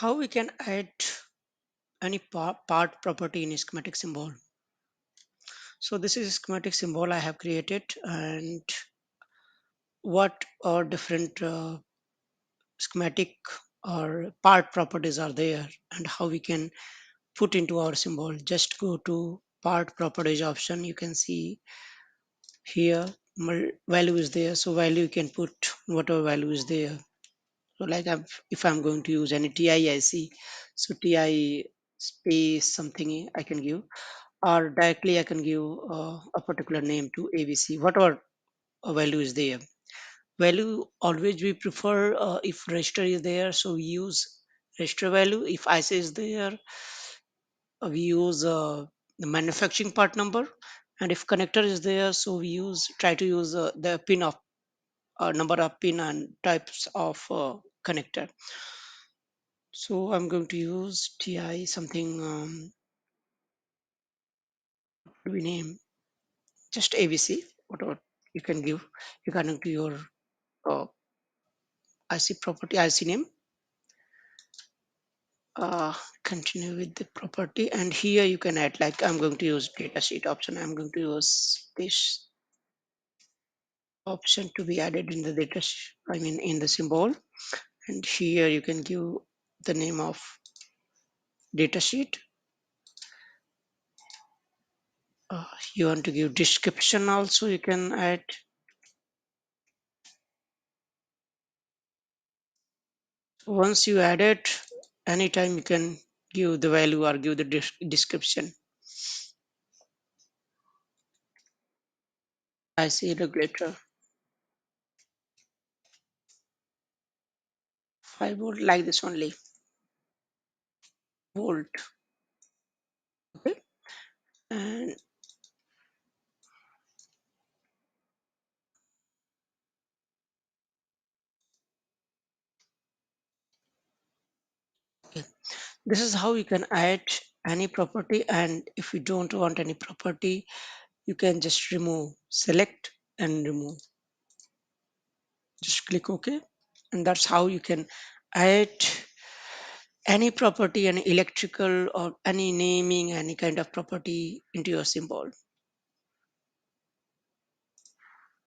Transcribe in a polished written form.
How we can add any part property in a schematic symbol. So this is a schematic symbol I have created, and what are different schematic or part properties are there, and how we can put into our symbol. Just go to part properties option. You can see here value is there, so value you can put whatever value is there. So like if I'm going to use any TIIC, so TI space something I can give, or directly I can give a particular name to ABC, whatever value is there. Value always we prefer if register is there, so we use register value. If IC is there, we use the manufacturing part number, and if connector is there, so we use try to use the pin of number of pin and types of connector. So I'm going to use TI something we name just ABC, whatever you can give according to your uh, IC property, IC name. Continue with the property, and here you can add, like I'm going to use data sheet option. I'm going to use this option to be added in the I mean in the symbol, and here you can give the name of data sheet. You want to give description also, you can add. Once you add it, anytime you can give the value or give the description. I see regulator 5 volt, like this only volt. Okay, and okay, this is how you can add any property. And if you don't want any property, you can just remove, select and remove. Just click OK, and that's how you can add any property, any electrical or any naming, any kind of property into your symbol.